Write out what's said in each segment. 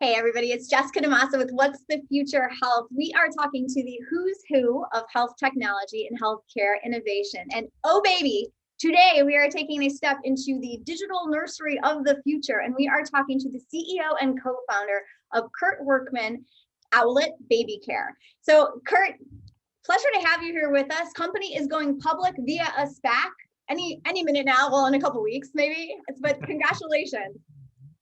Hey everybody, it's Jess DaMassa with What's the Future Health. We are talking to the who's who of health technology and healthcare innovation. And oh baby, today we are taking a step into the digital nursery of the future. And we are talking to the CEO and co-founder of Workman, Owlet Baby Care. So Kurt, pleasure to have you here with us. Company is going public via a SPAC any minute now, well, in a couple weeks maybe, but congratulations.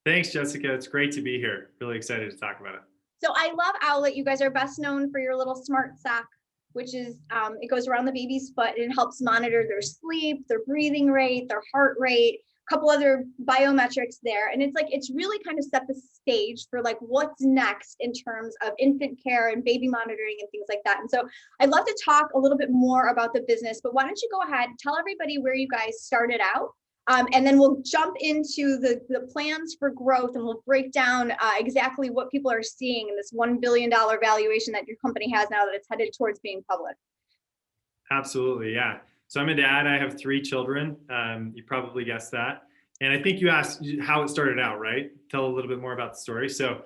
Thanks, Jessica. It's great to be here. Really excited to talk about it. So I love Owlet. You guys are best known for your little smart sock, which is, it goes around the baby's foot and it helps monitor their sleep, their breathing rate, their heart rate, a couple other biometrics there. And it's like, it's really kind of set the stage for like what's next in terms of infant care and baby monitoring and things like that. And so I'd love to talk a little bit more about the business, but why don't you go ahead, tell everybody where you guys started out. And then we'll jump into the plans for growth, and we'll break down exactly what people are seeing in this $1 billion valuation that your company has now that it's headed towards being public. Absolutely, yeah. So I'm a dad. I have 3 children. You probably guessed that. And I think you asked how it started out, right? Tell a little bit more about the story. So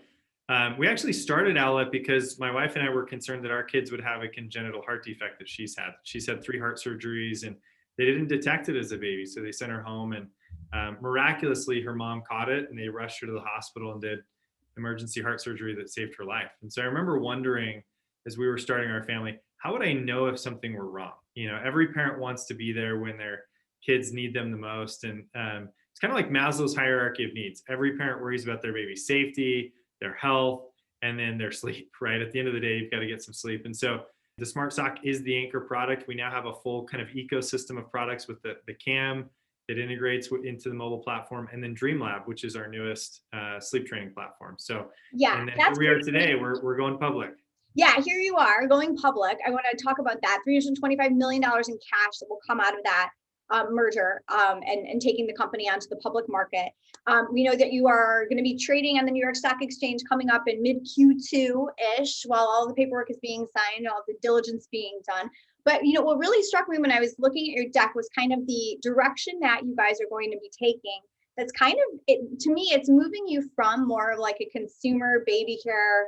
we actually started Owlet because my wife and I were concerned that our kids would have a congenital heart defect that she's had. She's had 3 heart surgeries, and they didn't detect it as a baby, so they sent her home, and miraculously her mom caught it, and they rushed her to the hospital and did emergency heart surgery that saved her life. And so I remember wondering, as we were starting our family, how would I know if something were wrong? You know, every parent wants to be there when their kids need them the most, and it's kind of like Maslow's hierarchy of needs. Every parent worries about their baby's safety, their health, and then their sleep, right? At the end of the day, you've got to get some sleep. And so the Smart Sock is the anchor product. We now have a full kind of ecosystem of products with the cam that integrates into the mobile platform, and then DreamLab, which is our newest sleep training platform. So yeah, and then here we are today. We're going public. Yeah, here you are going public. I want to talk about that. $325 million in cash that will come out of that merger and taking the company onto the public market. We know that you are going to be trading on the New York Stock Exchange coming up in mid Q2-ish while all the paperwork is being signed, all the diligence being done. But you know, what really struck me when I was looking at your deck was kind of the direction that you guys are going to be taking. That's kind of, to me, it's moving you from more of like a consumer baby care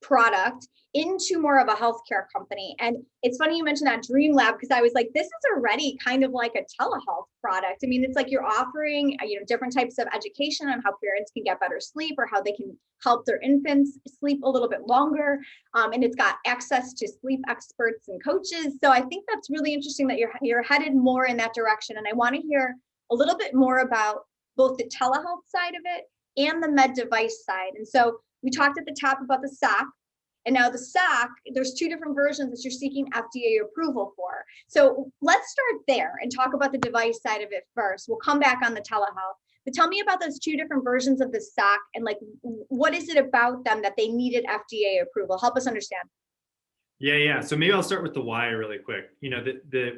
product into more of a healthcare company. And it's funny you mentioned that DreamLab, because I was like, this is already kind of like a telehealth product. I mean, it's like you're offering, you know, different types of education on how parents can get better sleep or how they can help their infants sleep a little bit longer. And it's got access to sleep experts and coaches. So I think that's really interesting that you're headed more in that direction. And I want to hear a little bit more about both the telehealth side of it and the med device side. And so we talked at the top about the sock, and now the sock, there's 2 different versions that you're seeking FDA approval for. So let's start there and talk about the device side of it first. We'll come back on the telehealth, but tell me about those 2 different versions of the sock and like, what is it about them that they needed FDA approval? Help us understand. Yeah. So maybe I'll start with the why really quick. You know,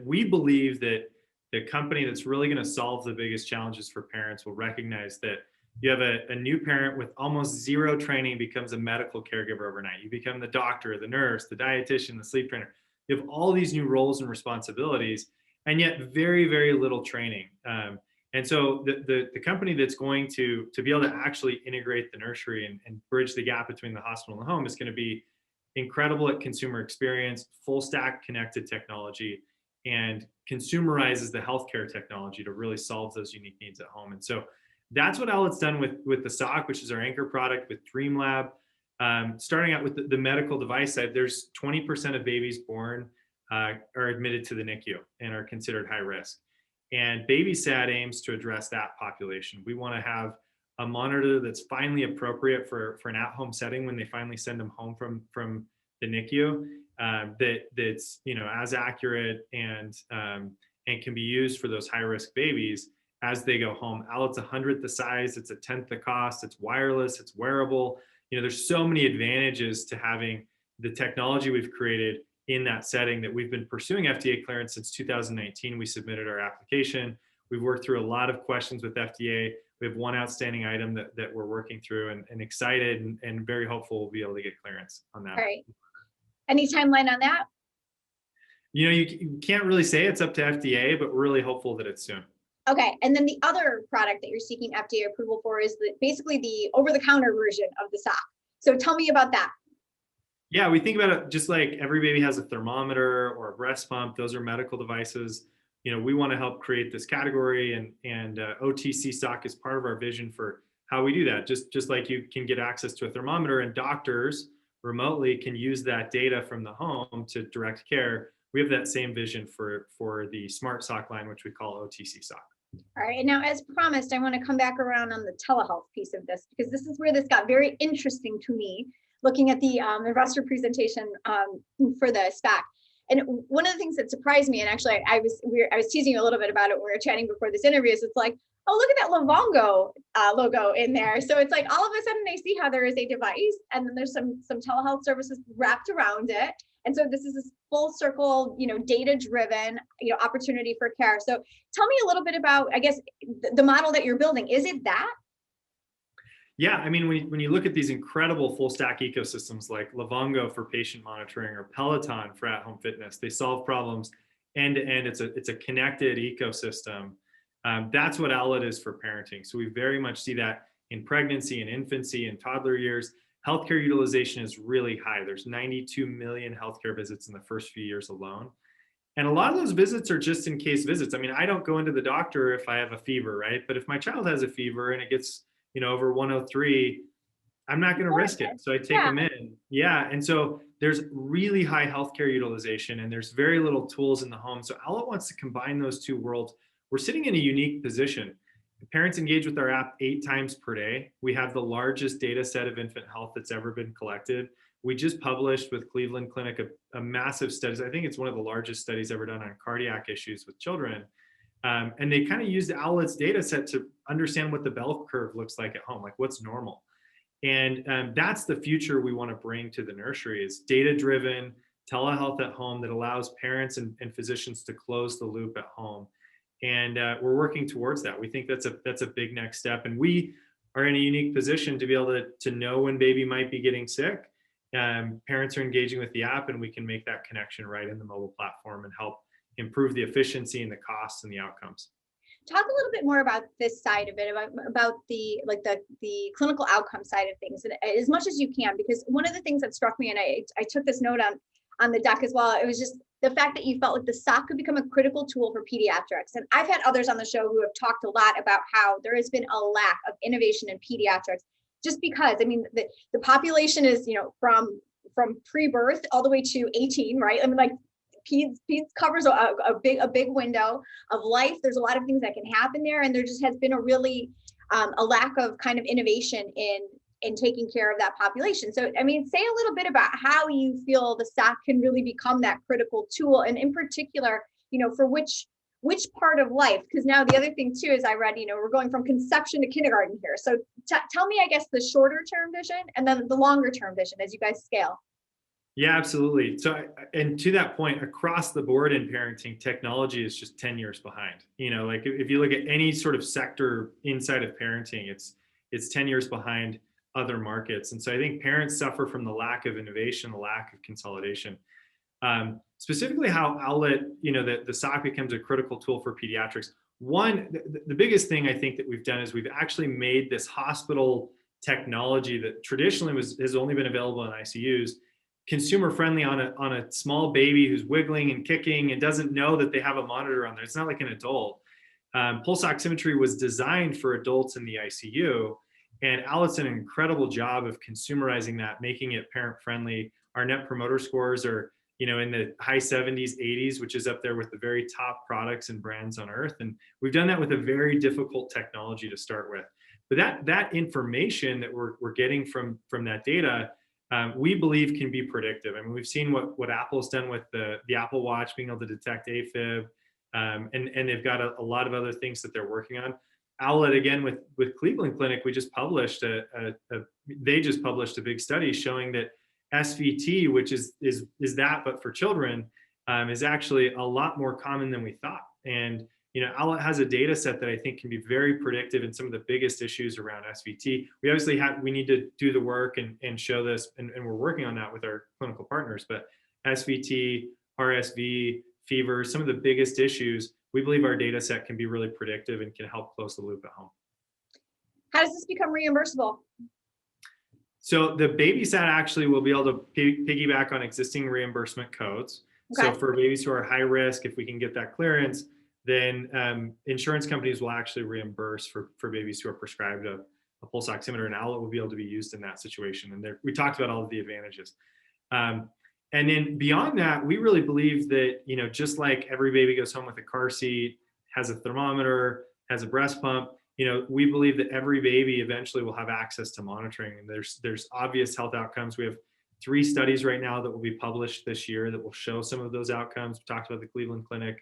we believe that the company that's really going to solve the biggest challenges for parents will recognize that you have a new parent with almost 0 training becomes a medical caregiver overnight. You become the doctor, the nurse, the dietitian, the sleep trainer. You have all these new roles and responsibilities, and yet very, very little training. And so the company that's going to be able to actually integrate the nursery and bridge the gap between the hospital and the home is going to be incredible at consumer experience, full stack connected technology, and consumerizes the healthcare technology to really solve those unique needs at home. And so that's what Owlet's done with the sock, which is our anchor product, with DreamLab. Starting out with the medical device side, there's 20% of babies born are admitted to the NICU and are considered high risk. And BabySat aims to address that population. We want to have a monitor that's finally appropriate for an at-home setting when they finally send them home from the NICU, that's, you know, as accurate and can be used for those high-risk babies as they go home. Owlet's 100th the size, it's 1/10 the cost, it's wireless, it's wearable. You know, there's so many advantages to having the technology we've created in that setting that we've been pursuing FDA clearance since 2019. We submitted our application. We've worked through a lot of questions with FDA. We have 1 outstanding item that we're working through, and excited and very hopeful we'll be able to get clearance on that. All right. Any timeline on that? You know, you can't really say, it's up to FDA, but we're really hopeful that it's soon. Okay, and then the other product that you're seeking FDA approval for is basically the over-the-counter version of the sock. So tell me about that. Yeah, we think about it just like every baby has a thermometer or a breast pump. Those are medical devices. We want to help create this category, and OTC stock is part of our vision for how we do that. Just like you can get access to a thermometer, and doctors remotely can use that data from the home to direct care. We have that same vision for the smart sock line, which we call OTC stock. All right. Now, as promised, I want to come back around on the telehealth piece of this, because this is where this got very interesting to me, looking at the investor presentation for the SPAC. And one of the things that surprised me, and actually I was teasing you a little bit about it when we were chatting before this interview, is it's like, oh, look at that Livongo logo in there. So it's like all of a sudden I see how there is a device, and then there's some telehealth services wrapped around it. And so this is this full circle, data-driven, opportunity for care. So tell me a little bit about, I guess, the model that you're building. Is it that? Yeah, I mean, when you look at these incredible full stack ecosystems like Livongo for patient monitoring or Peloton for at-home fitness, they solve problems end to end. It's a connected ecosystem. That's what Owlet is for parenting. So we very much see that in pregnancy and infancy and toddler years. Healthcare utilization is really high. There's 92 million healthcare visits in the first few years alone. And a lot of those visits are just in case visits. I mean, I don't go into the doctor if I have a fever, right? But if my child has a fever and it gets over 103, I'm not going to risk it. So I take them in. Yeah. And so there's really high healthcare utilization, and there's very little tools in the home. So Owlet wants to combine those two worlds. We're sitting in a unique position. Parents engage with our app 8 times per day. We have the largest data set of infant health that's ever been collected. We just published with Cleveland Clinic a massive study. I think it's one of the largest studies ever done on cardiac issues with children. And they kind of used Owlet's data set to understand what the bell curve looks like at home, like what's normal. And that's the future we want to bring to the nursery, is data-driven telehealth at home that allows parents and physicians to close the loop at home. And we're working towards that. We think that's a big next step. And we are in a unique position to be able to know when baby might be getting sick. Parents are engaging with the app, and we can make that connection right in the mobile platform and help improve the efficiency and the costs and the outcomes. Talk a little bit more about this side of it, about the clinical outcome side of things, and as much as you can, because one of the things that struck me, and I took this note on the deck as well, it was just the fact that you felt like the sock could become a critical tool for pediatrics. And I've had others on the show who have talked a lot about how there has been a lack of innovation in pediatrics, just because, I mean, the population is, from pre-birth all the way to 18, right? I mean, like, Peds covers a big window of life. There's a lot of things that can happen there, and there just has been a really a lack of kind of innovation in taking care of that population. So, I mean, say a little bit about how you feel the SAC can really become that critical tool, and in particular, for which part of life? Because now the other thing too is, I read, we're going from conception to kindergarten here. So tell me, I guess, the shorter term vision and then the longer term vision as you guys scale. Yeah, absolutely. So, and to that point, across the board in parenting, technology is just 10 years behind. Like if you look at any sort of sector inside of parenting, it's 10 years behind other markets. And so I think parents suffer from the lack of innovation, the lack of consolidation. Specifically how Owlet, the SOC becomes a critical tool for pediatrics. One, the biggest thing I think that we've done is we've actually made this hospital technology that traditionally has only been available in ICUs consumer friendly on a small baby who's wiggling and kicking and doesn't know that they have a monitor on there. It's not like an adult. Pulse oximetry was designed for adults in the ICU, and Owlet's done an incredible job of consumerizing that, making it parent friendly. Our net promoter scores are, in the high 70s, 80s, which is up there with the very top products and brands on earth. And we've done that with a very difficult technology to start with. But that information that we're getting from that data, we believe can be predictive. I mean, we've seen what Apple's done with the Apple Watch, being able to detect AFib, and they've got a lot of other things that they're working on. Owlet, again, with Cleveland Clinic, we just published they just published a big study showing that SVT, which is that but for children, is actually a lot more common than we thought. And Owlet has a data set that I think can be very predictive in some of the biggest issues around SVT. We obviously we need to do the work and show this, and we're working on that with our clinical partners. But SVT, RSV, fever, some of the biggest issues, we believe our data set can be really predictive and can help close the loop at home. How does this become reimbursable? So the BabySat actually will be able to piggyback on existing reimbursement codes. Okay. So for babies who are high risk, if we can get that clearance, then insurance companies will actually reimburse for babies who are prescribed a pulse oximeter, and Owlet will be able to be used in that situation. And we talked about all of the advantages. And then beyond that, we really believe that, just like every baby goes home with a car seat, has a thermometer, has a breast pump, we believe that every baby eventually will have access to monitoring. And there's obvious health outcomes. We have 3 studies right now that will be published this year that will show some of those outcomes. We talked about the Cleveland Clinic.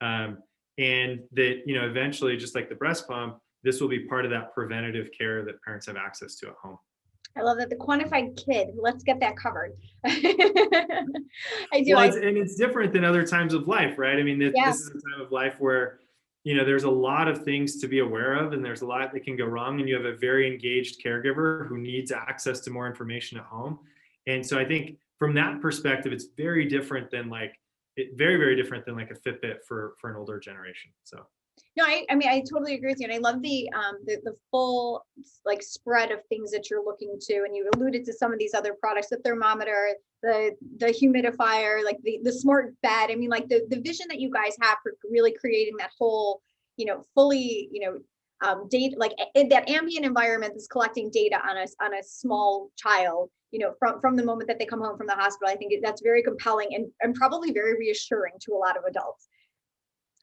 And that, eventually, just like the breast pump, this will be part of that preventative care that parents have access to at home. I love that. The quantified kid. Let's get that covered. I do. Well, and it's different than other times of life, right? I mean, this is a time of life where, there's a lot of things to be aware of, and there's a lot that can go wrong. And you have a very engaged caregiver who needs access to more information at home. And so I think from that perspective, it's very different than very, very different than like a Fitbit for an older generation. So. No, I mean, I totally agree with you. And I love the full spread of things that you're looking to. And you alluded to some of these other products, the thermometer, the humidifier, like the smart bed. I mean, like the vision that you guys have for really creating that whole, fully, data, like that ambient environment that's collecting data on a small child, from the moment that they come home from the hospital. I think that's very compelling and probably very reassuring to a lot of adults.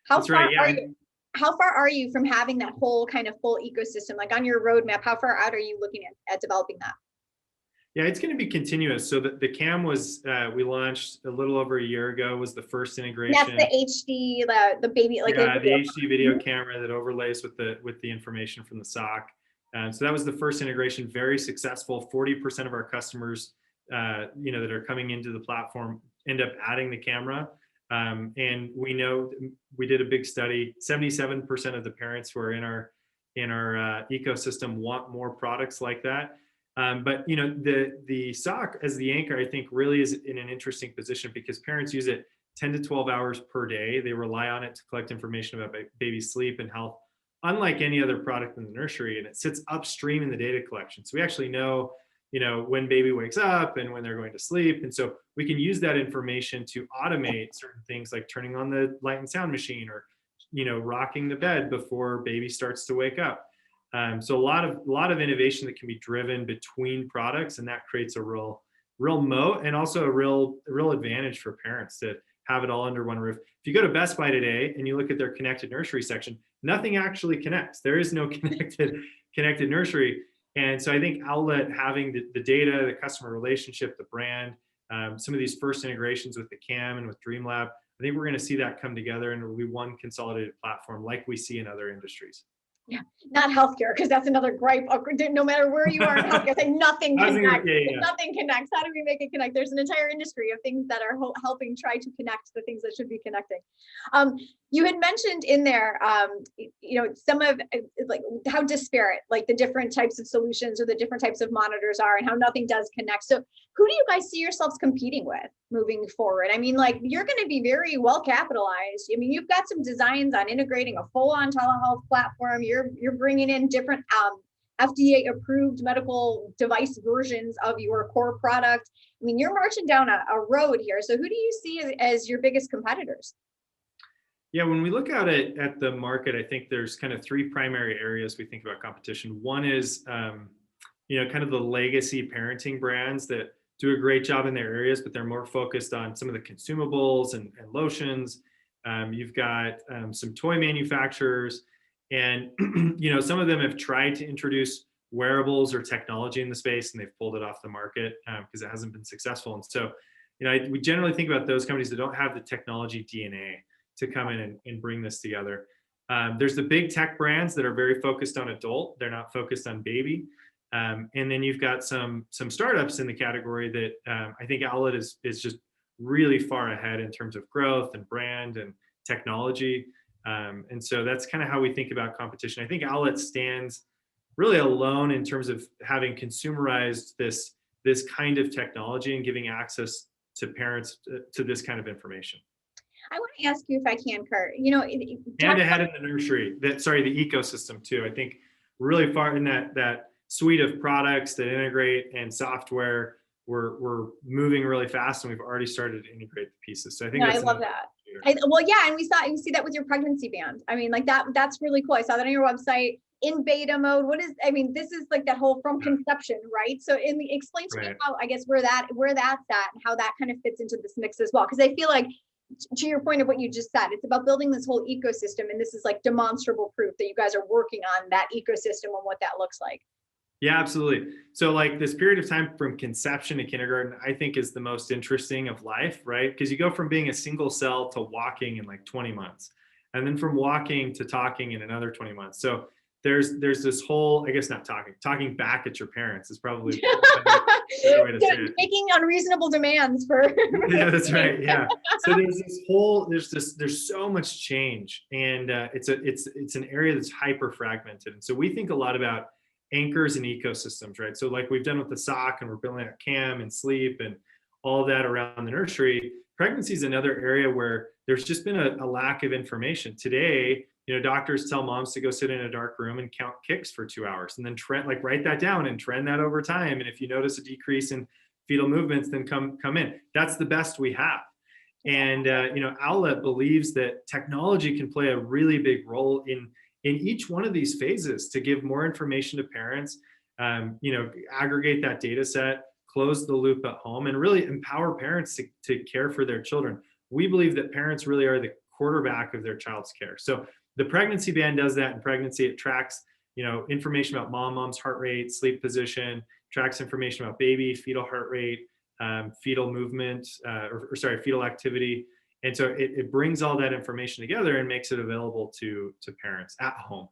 That's right. Yeah. How far are you from having that whole kind of full ecosystem? Like on your roadmap, how far out are you looking at developing that? Yeah, it's going to be continuous. So the cam was, we launched a little over a year ago, was the first integration. That's the HD, the baby, the HD video camera that overlays with the information from the sock. So that was the first integration, very successful. 40% of our customers, that are coming into the platform end up adding the camera. And we know, we did a big study, 77% of the parents who are in our ecosystem want more products like that. But the sock as the anchor, I think, really is in an interesting position because parents use it 10 to 12 hours per day. They rely on it to collect information about baby sleep and health, unlike any other product in the nursery, and it sits upstream in the data collection. So we actually know, when baby wakes up and when they're going to sleep. And so we can use that information to automate certain things like turning on the light and sound machine or, rocking the bed before baby starts to wake up. So a lot of innovation that can be driven between products, and that creates a real moat and also a real advantage for parents to have it all under one roof. If you go to Best Buy today and you look at their connected nursery section, nothing actually connects. There is no connected nursery. And so I think Owlet having the data, the customer relationship, the brand, some of these first integrations with the CAM and with DreamLab, I think we're going to see that come together and it will be one consolidated platform like we see in other industries. Yeah, not healthcare, because that's another gripe. No matter where you are in healthcare, say nothing connects. Nothing connects. How do we make it connect? There's an entire industry of things that are helping try to connect the things that should be connecting. You had mentioned in there, some of like how disparate like the different types of solutions or the different types of monitors are, and how nothing does connect. So, who do you guys see yourselves competing with moving forward? I mean, like you're going to be very well capitalized. I mean, you've got some designs on integrating a full-on telehealth platform. You're bringing in different FDA-approved medical device versions of your core product. I mean, you're marching down a road here. So, who do you see as your biggest competitors? Yeah, when we look at it at the market, I think there's kind of 3 primary areas we think about competition. One is, kind of the legacy parenting brands that do a great job in their areas, but they're more focused on some of the consumables and lotions. You've got some toy manufacturers, and some of them have tried to introduce wearables or technology in the space, and they've pulled it off the market because it hasn't been successful. And so, we generally think about those companies that don't have the technology DNA to come in and bring this together. There's the big tech brands that are very focused on adult. They're not focused on baby. And then you've got some startups in the category that I think Owlet is just really far ahead in terms of growth and brand and technology. And so that's kind of how we think about competition. I think Owlet stands really alone in terms of having consumerized this kind of technology and giving access to parents to this kind of information. I want to ask you if I can, Kurt, and ahead in the nursery, the ecosystem too. I think really far in that suite of products that integrate and software. We're moving really fast, and we've already started to integrate the pieces. So I think I love that. Well, yeah, and you see that with your pregnancy band. I mean, like that's really cool. I saw that on your website in beta mode. This is like that whole from conception, right? So explain to me how, I guess, where that's at and how that kind of fits into this mix as well. Because I feel like, to your point of what you just said, it's about building this whole ecosystem, and this is like demonstrable proof that you guys are working on that ecosystem and what that looks like. Yeah, absolutely. So like this period of time from conception to kindergarten, I think is the most interesting of life, right? Because you go from being a single cell to walking in like 20 months, and then from walking to talking in another 20 months. So there's this whole, I guess not talking back at your parents is probably a better way to say it. Making unreasonable demands for. Yeah, that's right. Yeah. So there's so much change, and it's an area that's hyper fragmented. And so we think a lot about anchors and ecosystems, right? So like we've done with the sock, and we're building out CAM and sleep and all of that around the nursery. Pregnancy is another area where there's just been a lack of information. Today, doctors tell moms to go sit in a dark room and count kicks for 2 hours, and then write that down and trend that over time. And if you notice a decrease in fetal movements, then come in. That's the best we have. And Owlet believes that technology can play a really big role in each one of these phases to give more information to parents, aggregate that data set, close the loop at home, and really empower parents to care for their children. We believe that parents really are the quarterback of their child's care. So the pregnancy band does that in pregnancy. It tracks, information about mom's heart rate, sleep position, tracks information about baby, fetal heart rate, fetal movement, fetal activity. And so it brings all that information together and makes it available to parents at home.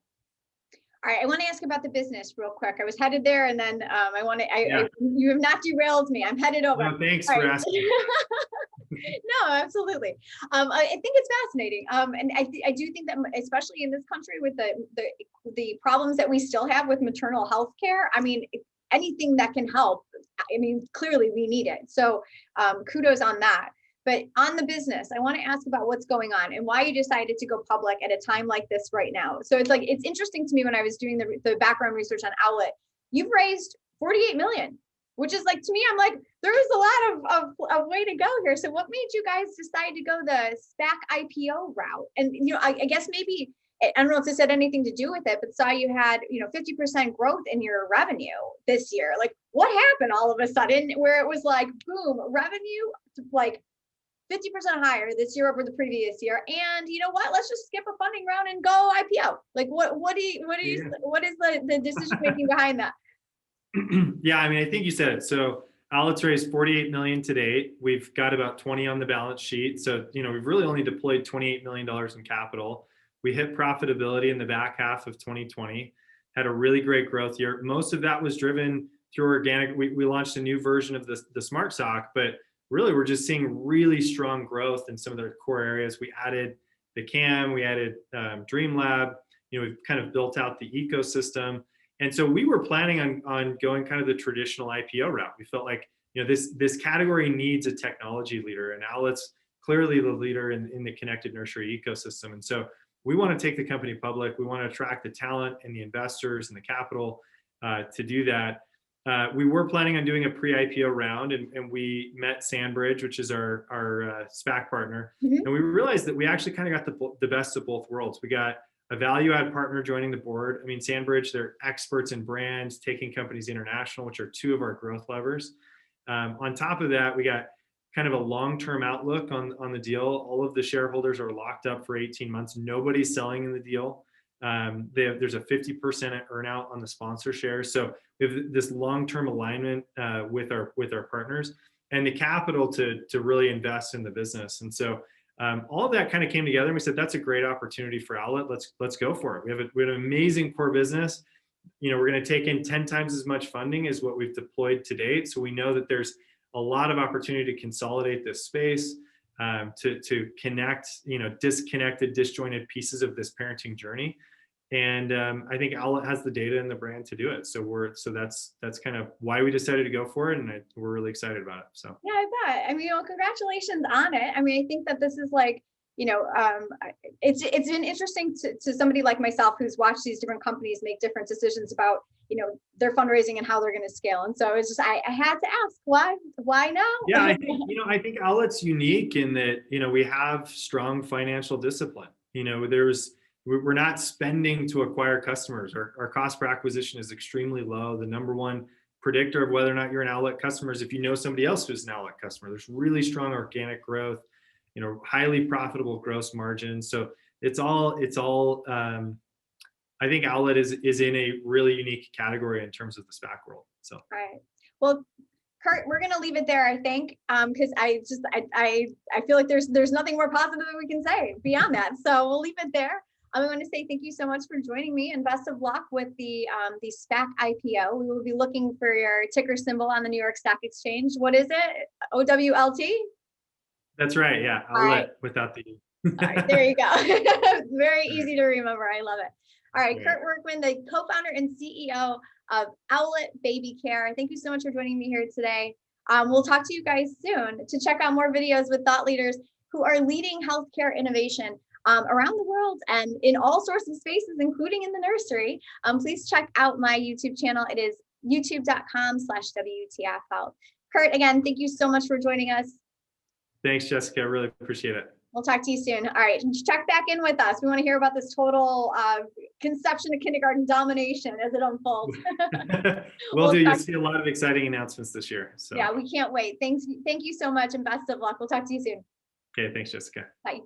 All right, I want to ask about the business real quick. I was headed there, and then you have not derailed me. I'm headed over. No, thanks for asking. No, absolutely. I think it's fascinating. And I do think that, especially in this country with the problems that we still have with maternal health care, I mean, anything that can help, I mean, clearly we need it. So kudos on that. But on the business, I want to ask about what's going on and why you decided to go public at a time like this right now. So it's interesting to me when I was doing the background research on Owlet, you've raised 48 million, which is like, to me, I'm like, there is a lot of way to go here. So what made you guys decide to go the SPAC IPO route? And, I guess maybe, I don't know if this had anything to do with it, but saw you had, 50% growth in your revenue this year. Like, what happened all of a sudden where it was like, boom, revenue, like 50% higher this year over the previous year? And you know what? Let's just skip a funding round and go IPO. Like, what is the decision making behind that? Yeah, I mean, I think you said it. So Owlet's raised 48 million to date. We've got about 20 on the balance sheet. So, we've really only deployed $28 million in capital. We hit profitability in the back half of 2020, had a really great growth year. Most of that was driven through organic. We launched a new version of the Smart Sock, but really we're just seeing really strong growth in some of their core areas. We added the CAM, we added Dream Lab, we've kind of built out the ecosystem. And so we were planning on going kind of the traditional IPO route. We felt like, this category needs a technology leader, and Owlet's clearly the leader in the connected nursery ecosystem. And so we want to take the company public. We want to attract the talent and the investors and the capital to do that. We were planning on doing a pre-IPO round, and we met Sandbridge, which is our SPAC partner. Mm-hmm. And we realized that we actually kind of got the best of both worlds. We got a value-add partner joining the board. I mean, Sandbridge, they're experts in brands, taking companies international, which are two of our growth levers. On top of that, we got kind of a long-term outlook on the deal. All of the shareholders are locked up for 18 months. Nobody's selling in the deal. There's a 50% earnout on the sponsor shares. So we have this long-term alignment with our partners and the capital to really invest in the business. And so all of that kind of came together, and we said, that's a great opportunity for Owlet. Let's go for it. We have an amazing core business. We're going to take in 10 times as much funding as what we've deployed to date. So we know that there's a lot of opportunity to consolidate this space, to connect, disconnected, disjointed pieces of this parenting journey. And I think Owlet has the data and the brand to do it. So that's kind of why we decided to go for it, and we're really excited about it. So yeah, I bet. I mean, congratulations on it. I mean, I think that this is like, it's been interesting to somebody like myself who's watched these different companies make different decisions about their fundraising and how they're going to scale. And so it's just, I had to ask why now? Yeah, I think Owlet's unique in that, we have strong financial discipline. We're not spending to acquire customers. Our cost per acquisition is extremely low. The number one predictor of whether or not you're an Owlet customer is if you know somebody else who's an Owlet customer. There's really strong organic growth, highly profitable gross margins. So it's all I think Owlet is in a really unique category in terms of the SPAC world. So. All right. Well, Kurt, we're going to leave it there, I think, because I feel like there's nothing more positive that we can say beyond that. So we'll leave it there. I want to say thank you so much for joining me, and best of luck with the SPAC IPO. We will be looking for your ticker symbol on the New York Stock Exchange. What is it? OWLT? That's right. Yeah. Owlet without the E. All right, there you go. Very easy to remember. I love it. All right, Kurt Workman, the co-founder and CEO of Owlet Baby Care. Thank you so much for joining me here today. We'll talk to you guys soon. To check out more videos with thought leaders who are leading healthcare innovation around the world and in all sorts of spaces, including in the nursery, please check out my YouTube channel. It is youtube.com/WTF Health. Kurt, again, thank you so much for joining us. Thanks, Jessica. I really appreciate it. We'll talk to you soon. All right, check back in with us. We want to hear about this total conception to kindergarten domination as it unfolds. We'll do. You'll see a lot of exciting announcements this year. So yeah, we can't wait. Thank you so much, and best of luck. We'll talk to you soon. Okay, thanks, Jessica. Bye.